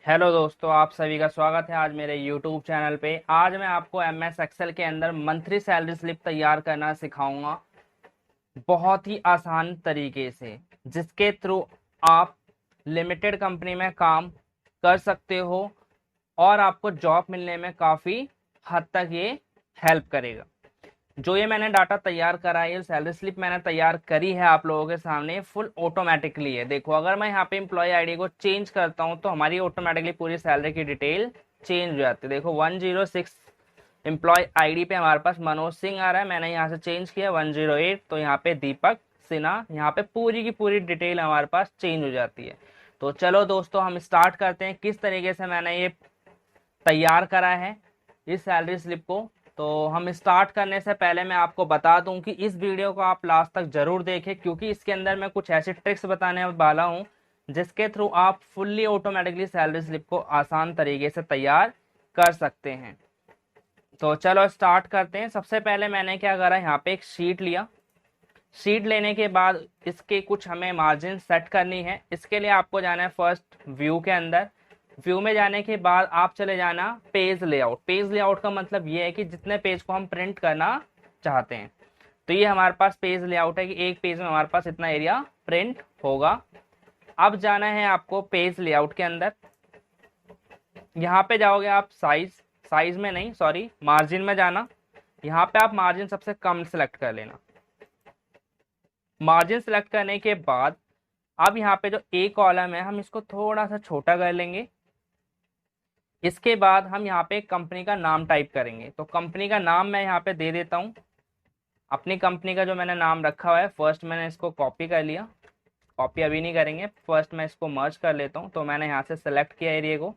Hello दोस्तों, आप सभी का स्वागत है आज मेरे YouTube चैनल पे। आज मैं आपको MS एक्सेल के अंदर मंथली सैलरी स्लिप तैयार करना सिखाऊंगा, बहुत ही आसान तरीके से, जिसके थ्रू आप लिमिटेड कंपनी में काम कर सकते हो और आपको जॉब मिलने में काफ़ी हद तक ये हेल्प करेगा। जो ये मैंने डाटा तैयार करा है, ये सैलरी स्लिप मैंने तैयार करी है आप लोगों के सामने, फुल ऑटोमेटिकली है। देखो, अगर मैं यहाँ पे एम्प्लॉय आईडी को चेंज करता हूँ तो हमारी ऑटोमेटिकली पूरी सैलरी की डिटेल चेंज हो जाती है। देखो, 106 एम्प्लॉय आईडी पे हमारे पास मनोज सिंह आ रहा है, मैंने यहाँ से चेंज किया 108, तो यहाँ पे दीपक सिन्हा, यहाँ पे पूरी की पूरी डिटेल हमारे पास चेंज हो जाती है। तो चलो दोस्तों, हम स्टार्ट करते हैं किस तरीके से मैंने ये तैयार करा है इस सैलरी स्लिप को। तो हम स्टार्ट करने से पहले मैं आपको बता दूं कि इस वीडियो को आप लास्ट तक जरूर देखें, क्योंकि इसके अंदर मैं कुछ ऐसे ट्रिक्स बताने वाला हूं जिसके थ्रू आप फुल्ली ऑटोमेटिकली सैलरी स्लिप को आसान तरीके से तैयार कर सकते हैं। तो चलो स्टार्ट करते हैं। सबसे पहले मैंने क्या करा, यहाँ पे एक शीट लिया। शीट लेने के बाद इसके कुछ हमें मार्जिन सेट करनी है। इसके लिए आपको जाना है फर्स्ट व्यू के अंदर। व्यू में जाने के बाद आप चले जाना पेज लेआउट। पेज लेआउट का मतलब ये है कि जितने पेज को हम प्रिंट करना चाहते हैं, तो ये हमारे पास पेज लेआउट है कि एक पेज में हमारे पास इतना एरिया प्रिंट होगा। अब जाना है आपको पेज लेआउट के अंदर। यहाँ पे जाओगे आप साइज, साइज में नहीं, सॉरी, मार्जिन में जाना। यहाँ पे आप मार्जिन सबसे कम सेलेक्ट कर लेना। मार्जिन सेलेक्ट करने के बाद अब यहाँ पे जो ए कॉलम है, हम इसको थोड़ा सा छोटा कर लेंगे। इसके बाद हम यहाँ पे कंपनी का नाम टाइप करेंगे। तो कंपनी का नाम मैं यहाँ पे दे देता हूँ। अपनी कंपनी का जो मैंने नाम रखा हुआ है, फर्स्ट मैंने इसको कॉपी कर लिया। कॉपी अभी नहीं करेंगे, फर्स्ट मैं इसको मर्ज कर लेता हूँ। तो मैंने यहाँ से सेलेक्ट किया एरिया को।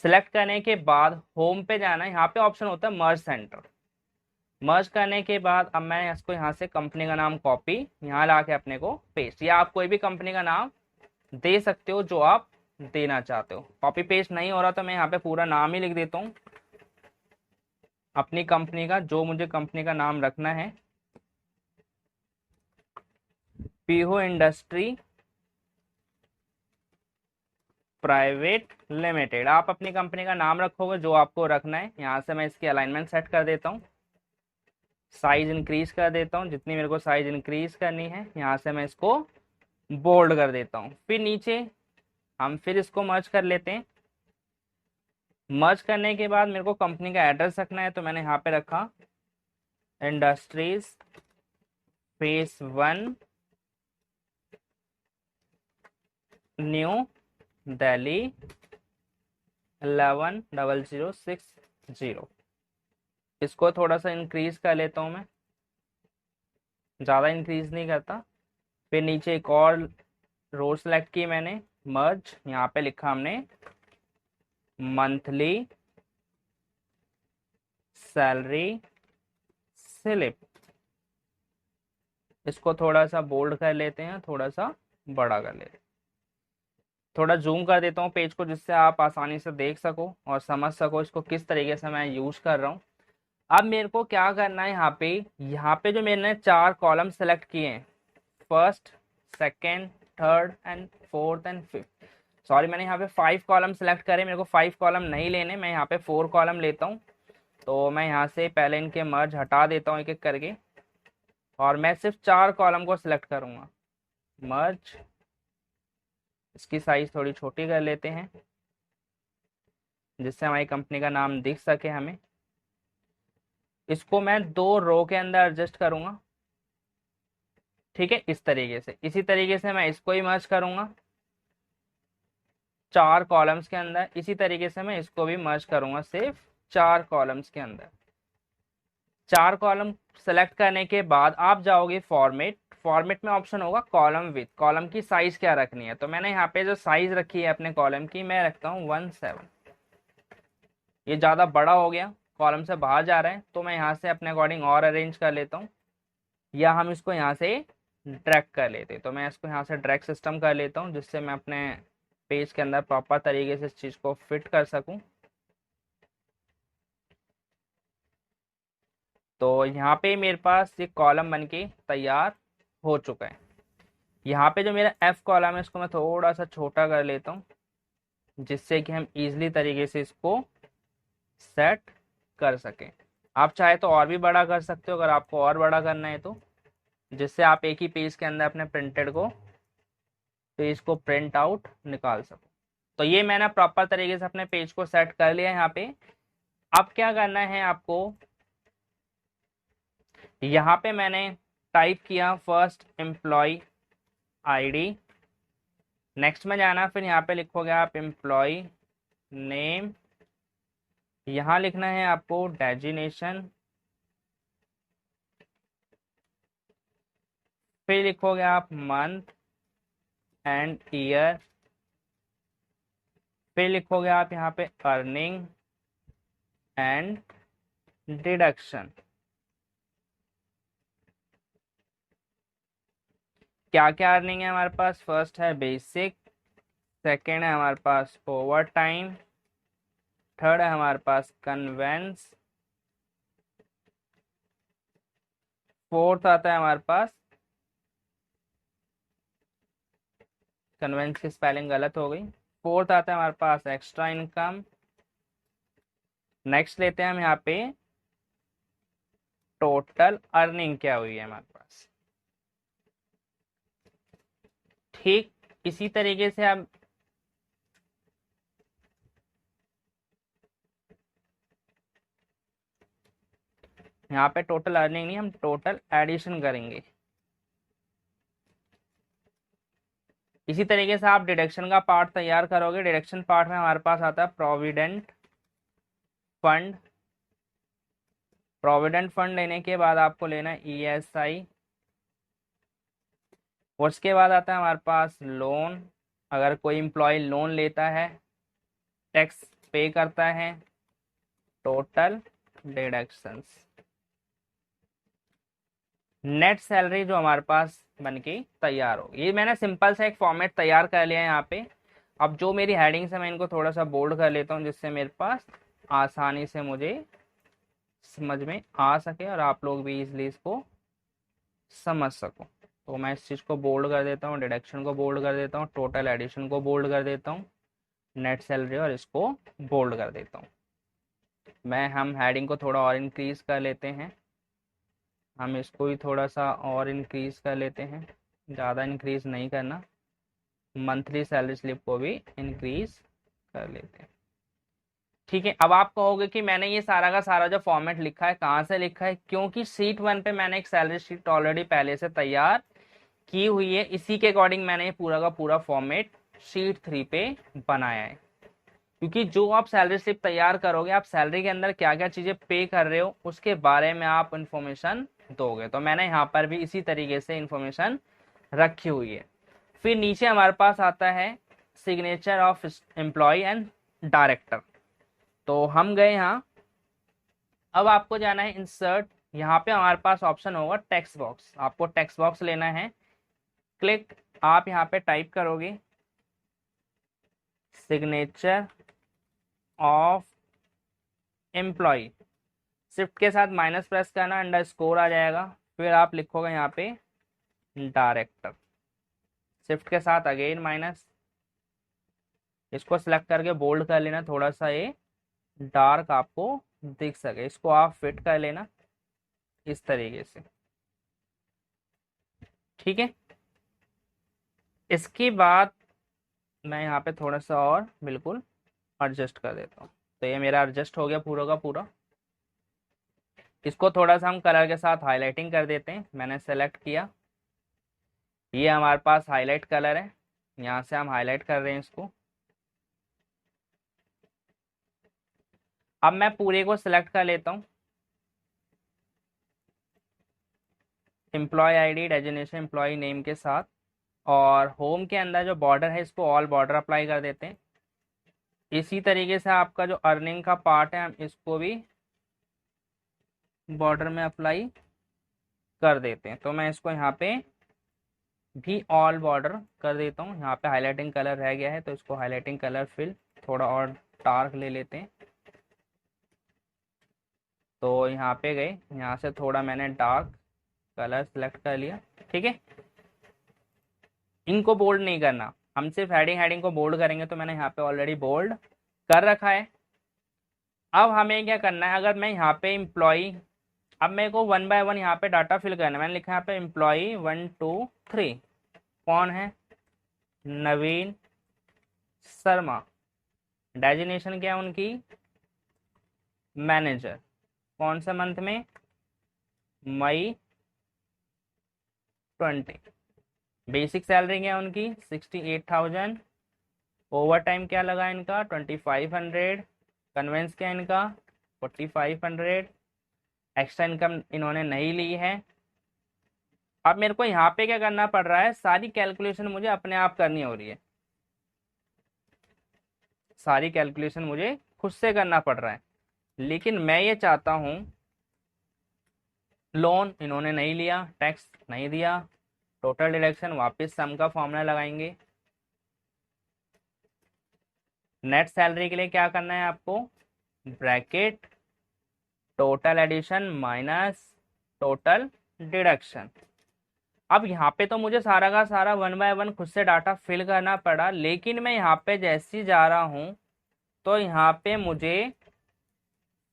सिलेक्ट करने के बाद होम पे जाना है। यहाँ पे ऑप्शन होता है मर्ज सेंटर। मर्ज करने के बाद अब मैं इसको यहाँ से कंपनी का नाम कॉपी, यहाँ ला के अपने को पेस्ट, या आप कोई भी कंपनी का नाम दे सकते हो जो आप देना चाहते हो। कॉपी पेस्ट नहीं हो रहा तो मैं यहाँ पे पूरा नाम ही लिख देता हूँ अपनी कंपनी का, जो मुझे कंपनी का नाम रखना है, पीहू इंडस्ट्री प्राइवेट लिमिटेड। आप अपनी कंपनी का नाम रखोगे जो आपको रखना है। यहाँ से मैं इसकी अलाइनमेंट सेट कर देता हूँ, साइज इंक्रीज कर देता हूँ जितनी मेरे को साइज इंक्रीज करनी है। यहाँ से मैं इसको बोल्ड कर देता हूँ। फिर नीचे हम फिर इसको मर्ज कर लेते हैं। मर्ज करने के बाद मेरे को कंपनी का एड्रेस रखना है, तो मैंने यहाँ पे रखा इंडस्ट्रीज फेस 1, न्यू दिल्ली 110060। इसको थोड़ा सा इंक्रीज कर लेता हूँ मैं, ज़्यादा इंक्रीज नहीं करता। फिर नीचे एक और रो सेलेक्ट की मैंने, मर्ज, यहाँ पे लिखा हमने मंथली सैलरी स्लिप। इसको थोड़ा सा बोल्ड कर लेते हैं, थोड़ा सा बड़ा कर लेते हैं। थोड़ा जूम कर देता हूँ पेज को, जिससे आप आसानी से देख सको और समझ सको इसको किस तरीके से मैं यूज कर रहा हूँ। अब मेरे को क्या करना है, यहाँ पे जो मैंने 4 कॉलम सेलेक्ट किए हैं, first, second, third and fourth and fifth, sorry, मैंने यहाँ पे 5 कॉलम सेलेक्ट करे। मेरे को 5 कॉलम नहीं लेने, मैं यहाँ पे 4 कॉलम लेता हूँ। तो मैं यहाँ से पहले इनके मर्ज हटा देता हूँ एक एक करके, और मैं सिर्फ 4 कॉलम को सिलेक्ट करूँगा। मर्ज, इसकी साइज थोड़ी छोटी कर लेते हैं जिससे हमारी कंपनी का नाम दिख सके हमें। इसको मैं 2 रो के अंदर एडजस्ट करूँगा, ठीक है, इस तरीके से। इसी तरीके से मैं इसको ही मर्ज करूँगा 4 कॉलम्स के अंदर। इसी तरीके से मैं इसको भी मर्ज करूँगा सिर्फ 4 कॉलम्स के अंदर। 4 कॉलम सेलेक्ट करने के बाद आप जाओगे फॉर्मेट। फॉर्मेट में ऑप्शन होगा कॉलम विथ, कॉलम की साइज क्या रखनी है। तो मैंने यहाँ पे जो साइज रखी है अपने कॉलम की, मैं रखता हूँ 17। ये ज़्यादा बड़ा हो गया, कॉलम से बाहर जा रहा है, तो मैं यहाँ से अपने अकॉर्डिंग और अरेंज कर लेता हूँ, या हम इसको यहाँ से ड्रैग कर लेते हैं। तो मैं इसको यहाँ से ड्रैग सिस्टम कर लेता हूँ, जिससे मैं अपने पेज के अंदर प्रॉपर तरीके से इस चीज़ को फिट कर सकूँ। तो यहाँ पे मेरे पास ये कॉलम बन के तैयार हो चुका है। यहाँ पे जो मेरा एफ कॉलम है इसको मैं थोड़ा सा छोटा कर लेता हूँ, जिससे कि हम इजीली तरीके से इसको सेट कर सकें। आप चाहे तो और भी बड़ा कर सकते हो अगर आपको और बड़ा करना है तो, जिससे आप एक ही पेज के अंदर अपने प्रिंटेड को पेज को प्रिंट आउट निकाल सको। तो ये मैंने प्रॉपर तरीके से अपने पेज को सेट कर लिया यहाँ पे। अब क्या करना है आपको, यहाँ पे मैंने टाइप किया फर्स्ट एम्प्लॉय आईडी, नेक्स्ट में जाना, फिर यहाँ पे लिखोगे आप एम्प्लॉय नेम, यहाँ लिखना है आपको डेजिग्नेशन, फिर लिखोगे आप मंथ एंड ईयर, फिर लिखोगे आप यहाँ पे अर्निंग एंड डिडक्शन। क्या क्या अर्निंग है हमारे पास, फर्स्ट है बेसिक, सेकेंड है हमारे पास ओवर टाइम, थर्ड है हमारे पास कन्वेंस, फोर्थ आता है हमारे पास, कन्वेंस की स्पेलिंग गलत हो गई, फोर्थ आता है हमारे पास एक्स्ट्रा इनकम। नेक्स्ट लेते हैं हम यहाँ पे टोटल अर्निंग क्या हुई है हमारे पास। ठीक इसी तरीके से आप यहाँ पे टोटल अर्निंग नहीं, हम टोटल एडिशन करेंगे। इसी तरीके से आप डिडक्शन का पार्ट तैयार करोगे। डिडक्शन पार्ट में हमारे पास आता है प्रोविडेंट फंड, प्रोविडेंट फंड लेने के बाद आपको लेना है ईएसआई, उसके बाद आता है हमारे पास लोन, अगर कोई इम्प्लॉय लोन लेता है टैक्स पे करता है, टोटल डिडक्शंस, नेट सैलरी जो हमारे पास बन के तैयार हो। ये मैंने सिंपल सा एक फॉर्मेट तैयार कर लिया है यहाँ पे। अब जो मेरी हेडिंग्स है मैं इनको थोड़ा सा बोल्ड कर लेता हूँ, जिससे मेरे पास आसानी से मुझे समझ में आ सके और आप लोग भी इजली इसको समझ सको। तो मैं इस चीज़ को बोल्ड कर देता हूँ, डिडक्शन को बोल्ड कर देता हूँ, टोटल एडिशन को बोल्ड कर देता हूँ, नेट सैलरी और इसको बोल्ड कर देता हूँ। हम हेडिंग को थोड़ा और इंक्रीज कर लेते हैं, हम इसको भी थोड़ा सा और इंक्रीज कर लेते हैं, ज़्यादा इंक्रीज नहीं करना, मंथली सैलरी स्लिप को भी इंक्रीज कर लेते हैं। ठीक है, अब आप कहोगे कि मैंने ये सारा का सारा जो फॉर्मेट लिखा है कहाँ से लिखा है, क्योंकि शीट 1 पे मैंने एक सैलरी शीट ऑलरेडी पहले से तैयार की हुई है, इसी के अकॉर्डिंग मैंने ये पूरा का पूरा फॉर्मेट शीट 3 पे बनाया है। क्योंकि जो आप सैलरी स्लिप तैयार करोगे, आप सैलरी के अंदर क्या क्या चीजें पे कर रहे हो उसके बारे में आप इंफॉर्मेशन दोगे, तो मैंने यहाँ पर भी इसी तरीके से इंफॉर्मेशन रखी हुई है। फिर नीचे हमारे पास आता है signature of employee and director, तो हम गए यहाँ। अब आपको जाना है इंसर्ट, यहाँ पे हमारे पास ऑप्शन होगा टेक्स्ट बॉक्स, आपको टेक्स्ट बॉक्स लेना है, क्लिक, आप यहाँ पे टाइप करोगे सिग्नेचर ऑफ एम्प्लॉय, शिफ्ट के साथ माइनस प्रेस करना, अंडर स्कोर आ जाएगा, फिर आप लिखोगे यहाँ पे डायरेक्टर, शिफ्ट के साथ अगेन माइनस, इसको सिलेक्ट करके बोल्ड कर लेना, थोड़ा सा ये डार्क आपको दिख सके, इसको आप फिट कर लेना इस तरीके से। ठीक है, इसके बाद मैं यहाँ पे थोड़ा सा और बिल्कुल एडजस्ट कर देता हूँ, तो ये मेरा एडजस्ट हो गया पूरा का पूरा। इसको थोड़ा सा हम कलर के साथ हाईलाइटिंग कर देते हैं, मैंने सेलेक्ट किया, ये हमारे पास हाईलाइट कलर है, यहाँ से हम हाईलाइट कर रहे हैं इसको। अब मैं पूरे को सिलेक्ट कर लेता हूँ, employee ID designation employee name के साथ, और होम के अंदर जो बॉर्डर है इसको ऑल बॉर्डर अप्लाई कर देते हैं। इसी तरीके से आपका जो अर्निंग का पार्ट है हम इसको भी बॉर्डर में अप्लाई कर देते हैं, तो मैं इसको यहाँ पे भी ऑल बॉर्डर कर देता हूँ। यहाँ पे हाईलाइटिंग कलर रह गया है तो इसको हाईलाइटिंग कलर फिल थोड़ा और डार्क ले लेते हैं, तो यहाँ पे गए, यहाँ से थोड़ा मैंने डार्क कलर सेलेक्ट कर लिया। ठीक है, इनको बोल्ड नहीं करना, हम सिर्फ हेडिंग को बोल्ड करेंगे। तो मैंने यहाँ पे ऑलरेडी बोल्ड कर रखा है। अब हमें क्या करना है, अगर मैं यहाँ पे एम्प्लॉई, अब मेरे को 1 बाय 1 यहाँ पे डाटा फिल करना है। मैंने लिखा है यहाँ पे एम्प्लॉई 1 2 3, कौन है, नवीन शर्मा। डेजिग्नेशन क्या है उनकी, मैनेजर। कौन से मंथ में, मई 20। बेसिक सैलरी क्या है उनकी, 68,000। ओवर टाइम क्या लगा इनका, 2500। कन्वेंस क्या है इनका, 4500। एक्स्ट्रा इनकम इन्होंने नहीं ली है। अब मेरे को यहाँ पे क्या करना पड़ रहा है, सारी कैलकुलेशन मुझे अपने आप करनी हो रही है, सारी कैलकुलेशन मुझे खुद से करना पड़ रहा है। लेकिन मैं ये चाहता हूँ, लोन इन्होंने नहीं लिया, टैक्स नहीं दिया, टोटल डिडक्शन, वापस सम का फॉर्मूला लगाएंगे। नेट सैलरी के लिए क्या करना है आपको, bracket total addition minus total deduction. अब यहाँ पे तो मुझे सारा का सारा 1 बाय 1 खुद से डाटा फिल करना पड़ा, लेकिन मैं यहाँ पे जैसे ही जा रहा हूँ तो यहाँ पे मुझे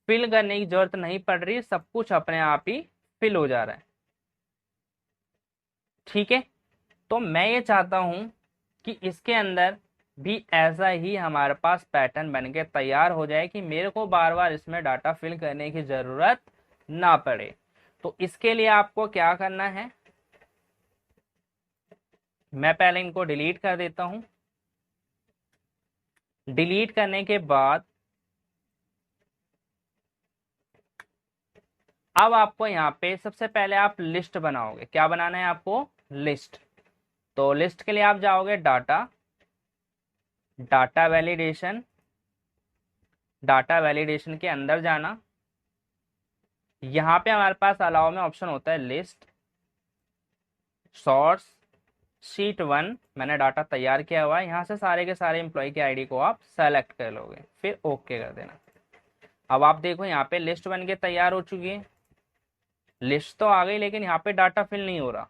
फिल करने की जरूरत नहीं पड़ रही, सब कुछ अपने आप ही फिल हो जा रहा है। ठीक है, तो मैं ये चाहता हूं कि इसके अंदर भी ऐसा ही हमारे पास पैटर्न बन के तैयार हो जाए कि मेरे को बार बार इसमें डाटा फिल करने की जरूरत ना पड़े। तो इसके लिए आपको क्या करना है, मैं पहले इनको डिलीट कर देता हूं। डिलीट करने के बाद अब आपको यहाँ पे सबसे पहले आप लिस्ट बनाओगे। क्या बनाना है आपको, लिस्ट। तो लिस्ट के लिए आप जाओगे data, data validation, data validation के अंदर जाना। यहाँ पे हमारे पास अलाउ में ऑप्शन होता है लिस्ट, सोर्स, शीट 1। मैंने डाटा तैयार किया हुआ है, यहाँ से सारे के सारे एम्प्लॉय के आईडी को आप सेलेक्ट कर लोगे, फिर ओके कर देना। अब आप देखो यहाँ पे लिस्ट बन के तैयार हो चुकी है, लिस्ट तो आ गई, लेकिन यहाँ पे डाटा फिल नहीं हो रहा।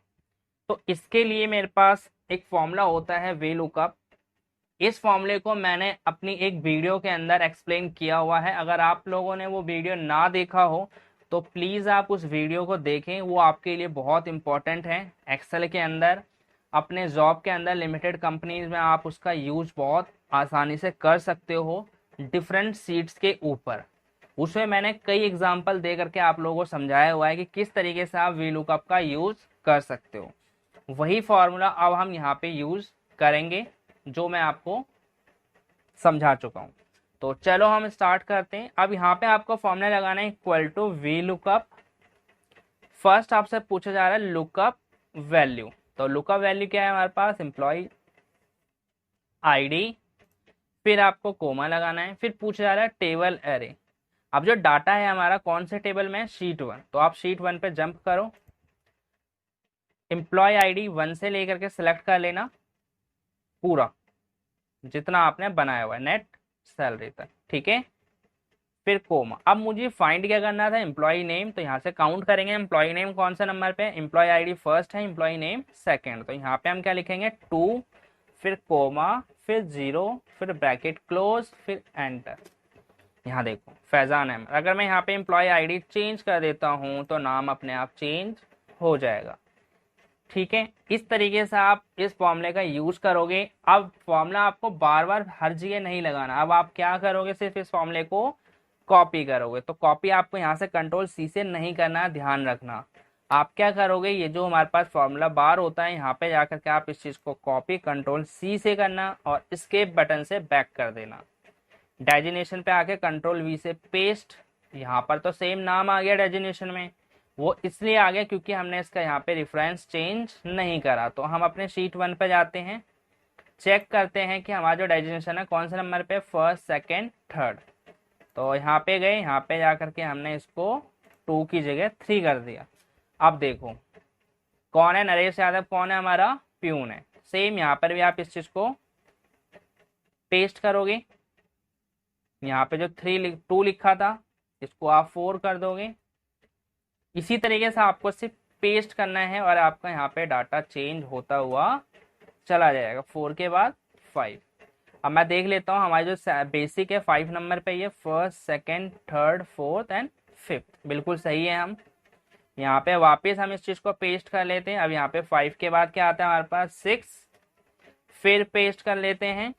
तो इसके लिए मेरे पास एक फॉर्मूला होता है वी लुकअप। इस फॉर्मूले को मैंने अपनी एक वीडियो के अंदर एक्सप्लेन किया हुआ है। अगर आप लोगों ने वो वीडियो ना देखा हो तो प्लीज़ आप उस वीडियो को देखें, वो आपके लिए बहुत इंपॉर्टेंट है। एक्सेल के अंदर, अपने जॉब के अंदर, लिमिटेड कंपनीज में आप उसका यूज बहुत आसानी से कर सकते हो डिफरेंट सीट्स के ऊपर। उसमें मैंने कई एग्जाम्पल दे करके आप लोगों को समझाया हुआ है कि किस तरीके से आप वी लुकअप का यूज कर सकते हो। वही फॉर्मूला अब हम यहाँ पे यूज करेंगे जो मैं आपको समझा चुका हूँ। तो चलो हम स्टार्ट करते हैं। अब यहाँ पे आपको फॉर्मूला लगाना है equal to V lookup. First आपसे पूछा जा रहा है लुकअप वैल्यू। तो लुकअप वैल्यू क्या है हमारे पास, एम्प्लॉय आईडी, फिर आपको कोमा लगाना है, फिर पूछा जा रहा है टेबल एरे। अब जो डाटा है हमारा कौन से टेबल में है, शीट 1। तो आप शीट 1 पे जंप करो, एम्प्लॉय आईडी 1 से लेकर के सिलेक्ट कर लेना पूरा जितना आपने बनाया हुआ है नेट सैलरी तक। ठीक है, फिर कोमा। अब मुझे फाइंड क्या करना था, एम्प्लॉय नेम। तो यहाँ से काउंट करेंगे एम्प्लॉय नेम कौन से नंबर पे, एम्प्लॉय आईडी फर्स्ट है, एम्प्लॉय नेम सेकंड। तो यहाँ पे हम क्या लिखेंगे, 2, फिर कोमा, फिर 0, फिर ब्रैकेट क्लोज, फिर एंटर। यहाँ देखो फैजान अहमद। अगर मैं यहाँ पे एम्प्लॉय आईडी चेंज कर देता हूँ तो नाम अपने आप चेंज हो जाएगा। ठीक है, इस तरीके से आप इस फॉर्मूले का यूज करोगे। अब फॉर्मूला आपको बार बार हर जगह नहीं लगाना। अब आप क्या करोगे, सिर्फ इस फॉर्मूले को कॉपी करोगे। तो कॉपी आपको यहाँ से कंट्रोल सी से नहीं करना, ध्यान रखना। आप क्या करोगे, ये जो हमारे पास फॉर्मूला बार होता है यहाँ पे जाकर के आप इस चीज को कॉपी कंट्रोल सी से करना और एस्केप बटन से बैक कर देना। डेजिग्नेशन पे आके कंट्रोल वी से पेस्ट। यहाँ पर तो सेम नाम आ गया डेजिग्नेशन में, वो इसलिए आ गया क्योंकि हमने इसका यहाँ पे रेफरेंस चेंज नहीं करा। तो हम अपने शीट 1 पे जाते हैं, चेक करते हैं कि हमारा जो डेजिग्नेशन है कौन से नंबर पे, फर्स्ट, सेकंड, थर्ड। तो यहाँ पे गए, यहाँ पे जाकर के हमने इसको 2 की जगह 3 कर दिया। अब देखो कौन है, नरेश यादव कौन है, हमारा प्यून है। सेम यहाँ पर भी आप इस चीज को पेस्ट करोगे। यहाँ पे जो 2 लिखा था इसको आप 4 कर दोगे। इसी तरीके से आपको सिर्फ पेस्ट करना है और आपका यहाँ पे डाटा चेंज होता हुआ चला जाएगा, 4 के बाद 5। अब मैं देख लेता हूँ हमारी जो बेसिक है 5 नंबर पे, ये first, second, third, fourth and fifth, बिल्कुल सही है। हम यहाँ पे वापस हम इस चीज को पेस्ट कर लेते हैं। अब यहाँ पे 5 के बाद क्या आता है हमारे पास 6, फिर पेस्ट कर लेते हैं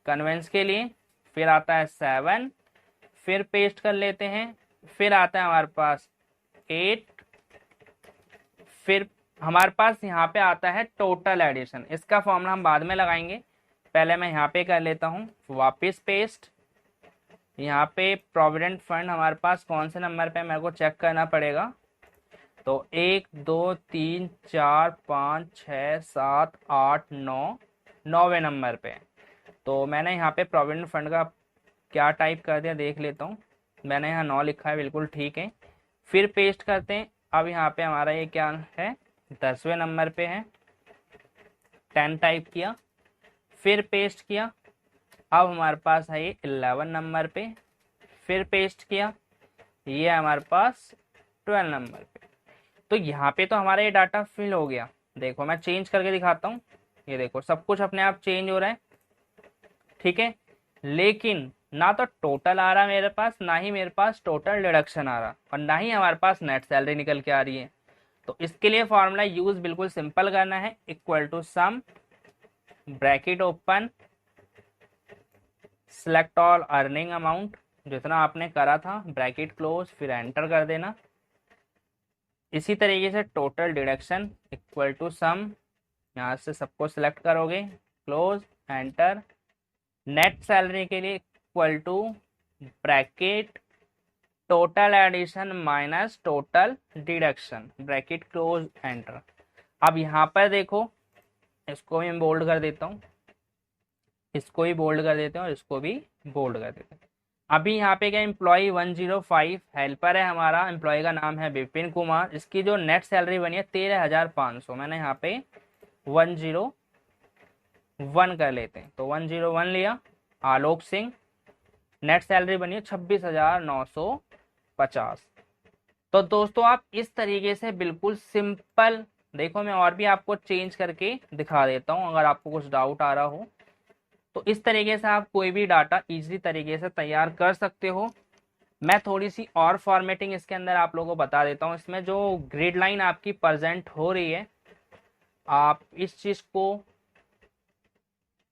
कन्वेंस के लिए, फिर आता है 7, फिर पेस्ट कर लेते हैं, फिर आता है हमारे पास 8, फिर हमारे पास यहाँ पे आता है टोटल एडिशन। इसका फॉर्मूला हम बाद में लगाएंगे, पहले मैं यहाँ पे कर लेता हूँ वापस पेस्ट। यहाँ पे प्रोविडेंट फंड हमारे पास कौन से नंबर पे मेरे को चेक करना पड़ेगा, तो 1 2 3 4 5 6 7 8 9, 9वें नंबर पे। तो मैंने यहाँ पे प्रोविडेंट फंड का क्या टाइप कर दिया देख लेता हूँ, मैंने यहाँ 9 लिखा है, बिल्कुल ठीक है। फिर पेस्ट करते हैं। अब यहाँ पे हमारा ये क्या है, 10वें नंबर पे है, 10 टाइप किया, फिर पेस्ट किया। अब हमारे पास है ये 11 नंबर पे, फिर पेस्ट किया, ये हमारे पास 12 नंबर पे। तो यहाँ पे तो हमारा ये डाटा फिल हो गया। देखो मैं चेंज करके दिखाता हूँ, ये देखो सब कुछ अपने आप चेंज हो रहा है, ठीक है। लेकिन ना तो टोटल आ रहा मेरे पास, ना ही मेरे पास टोटल डिडक्शन आ रहा, और ना ही हमारे पास नेट सैलरी निकल के आ रही है। तो इसके लिए फॉर्मूला यूज बिल्कुल सिंपल करना है, equal to sum bracket open select all earning amount, जितना आपने करा था ब्रैकेट क्लोज, फिर एंटर कर देना। इसी तरीके से टोटल डिडक्शन इक्वल टू सम, यहाँ से सबको सिलेक्ट करोगे, क्लोज, एंटर। नेट सैलरी के लिए equal to bracket total addition minus total deduction, bracket close, enter. अब यहाँ पर देखो, इसको भी मैं बोल्ड कर देता हूँ, इसको भी बोल्ड कर देते हैं और इसको भी बोल्ड कर देते हैं। अभी यहाँ पे क्या एम्प्लॉय 105 हेल्पर है हमारा, एम्प्लॉय का नाम है विपिन कुमार, इसकी जो नेट सैलरी बनी है 13,500। मैंने यहाँ पे 101 कर लेते हैं, तो 101 लिया। आलोक सिंह, नेट सैलरी बनी है 26,950। तो दोस्तों आप इस तरीके से बिल्कुल सिंपल, देखो मैं और भी आपको चेंज करके दिखा देता हूँ अगर आपको कुछ डाउट आ रहा हो, तो इस तरीके से आप कोई भी डाटा इजीली तरीके से तैयार कर सकते हो। मैं थोड़ी सी और फॉर्मेटिंग इसके अंदर आप लोगों को बता देता हूँ। इसमें जो ग्रिड लाइन आपकी प्रेजेंट हो रही है, आप इस चीज को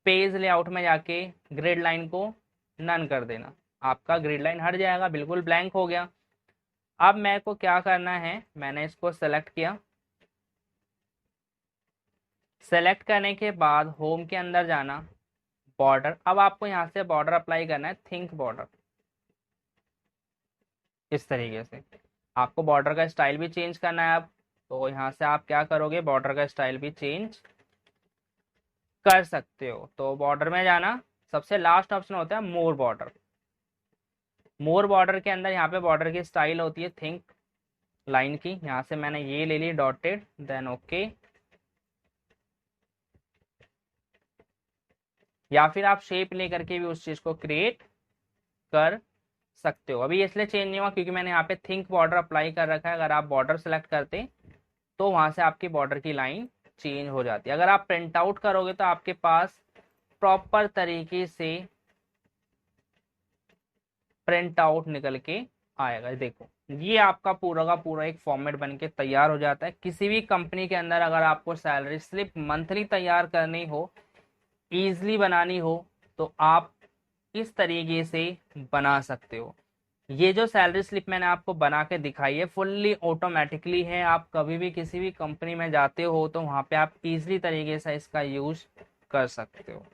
पेज लेआउट में जाके ग्रिड लाइन को नन कर देना, आपका ग्रिड लाइन हट जाएगा, बिल्कुल ब्लैंक हो गया। अब मेरे को क्या करना है, मैंने इसको सेलेक्ट किया, सेलेक्ट करने के बाद होम के अंदर जाना, बॉर्डर। अब आपको यहाँ से बॉर्डर अप्लाई करना है, थिंक बॉर्डर। इस तरीके से आपको बॉर्डर का स्टाइल भी चेंज करना है। अब तो यहाँ से आप क्या करोगे, बॉर्डर का स्टाइल भी चेंज कर सकते हो। तो बॉर्डर में जाना, सबसे लास्ट ऑप्शन होता है मोर बॉर्डर। मोर बॉर्डर के अंदर यहाँ पे बॉर्डर की स्टाइल होती है थिंक लाइन की, यहाँ से मैंने ये ले ली डॉटेड, देन ओके। या फिर आप शेप लेकर के भी उस चीज को क्रिएट कर सकते हो। अभी इसलिए चेंज नहीं हुआ क्योंकि मैंने यहाँ पे थिंक बॉर्डर अप्लाई कर रखा है। अगर आप बॉर्डर सेलेक्ट करते तो वहां से आपकी बॉर्डर की लाइन चेंज हो जाती है। अगर आप प्रिंट आउट करोगे तो आपके पास प्रॉपर तरीके से प्रिंट आउट निकल के आएगा। देखो ये आपका पूरा का पूरा एक फॉर्मेट बन के तैयार हो जाता है। किसी भी कंपनी के अंदर अगर आपको सैलरी स्लिप मंथली तैयार करनी हो, ईजिली बनानी हो, तो आप इस तरीके से बना सकते हो। ये जो सैलरी स्लिप मैंने आपको बना के दिखाई है फुल्ली ऑटोमेटिकली है। आप कभी भी किसी भी कंपनी में जाते हो तो वहां पे आप इजीली तरीके से इसका यूज कर सकते हो।